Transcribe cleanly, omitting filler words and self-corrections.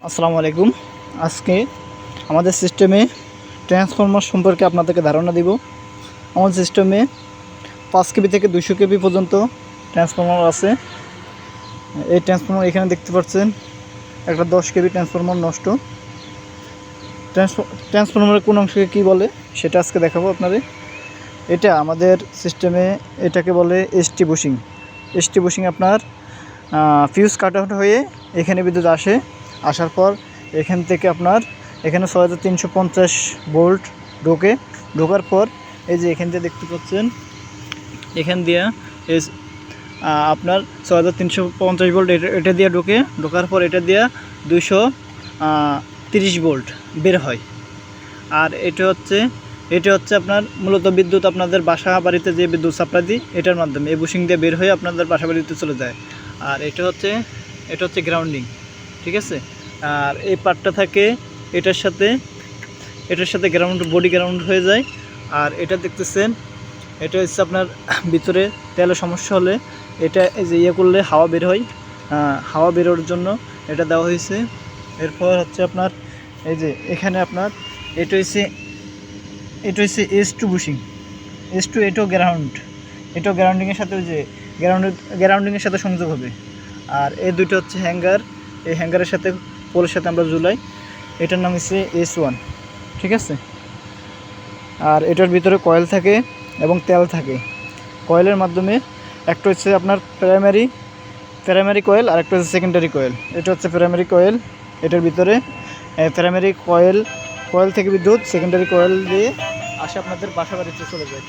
আসসালামু আলাইকুম। আজকে আমাদের সিস্টেমে ট্রান্সফরমার সম্পর্কে আপনাদেরকে ধারণা দিব। আমাদের সিস্টেমে 5 কেবি থেকে 200 কেবি পর্যন্ত ট্রান্সফরমার আছে। এই ট্রান্সফরমার এখানে দেখতে পাচ্ছেন একটা 10 কেবি ট্রান্সফরমার নষ্ট। ট্রান্সফরমারের কোন অংশকে কী বলে সেটা আজকে দেখাবো আপনাদের। এটা আমাদের সিস্টেমে এটাকে বলে এসটি বুশিং। এসটি বুশিং আপনার ফিউজ কাট আউট হয়ে এখানে বিদ্যুৎ আসার পর এখান থেকে আপনার এখানে 6350 ভোল্ট ঢোকার পর এই যে এখান থেকে দেখতে পাচ্ছেন এখান দিয়ে আপনার 6350 ভোল্ট এটা দিয়ে ঢোকার পর এটা দিয়ে 230 ভোল্ট বের হয়। আর এটা হচ্ছে আপনার মূলত বিদ্যুৎ আপনাদের বাসা বাড়িতে যে বিদ্যুৎ সাপ্লাই দিই এটার মাধ্যমে এই বুশিং দিয়ে বের হয়ে আপনাদের বাসা বাড়িতে চলে যায়। আর এটা হচ্ছে গ্রাউন্ডিং, ঠিক আছে। আর এই পার্টটা থাকে এটার সাথে গ্রাউন্ড বডি গ্রাউন্ড হয়ে যায়। আর এটা দেখতেছেন এটা হচ্ছে আপনার ভিতরে তেলের সমস্যা হলে এটা এই যে করলে হাওয়া বের হয়, হাওয়া বেরোর জন্য এটা দেওয়া হয়েছে। এরপর হচ্ছে আপনার এই যে এখানে আপনার এটা হচ্ছে S2 বুশিং। S2 এটাও গ্রাউন্ডিংয়ের সাথে যে গ্রাউন্ডিংয়ের সাথে সংযোগ হবে। আর এই দুটো হচ্ছে হ্যাঙ্গার, এই হ্যাঙ্গারের সাথে পোলের সাথে আমরা ঝুলাই। এটার নাম হচ্ছে S1, ঠিক আছে। আর এটার ভিতরে কয়েল থাকে এবং তেল থাকে। কয়েলের মাধ্যমে একটা হচ্ছে আপনার প্রাইমারি কয়েল আর একটা হচ্ছে সেকেন্ডারি কয়েল। এটা হচ্ছে প্রাইমারি কয়েল, এটার ভিতরে প্রাইমারি কয়েল থেকে বিদ্যুৎ সেকেন্ডারি কয়েল দিয়ে আসে আপনাদের বাসা বাড়িতে চলে যায়।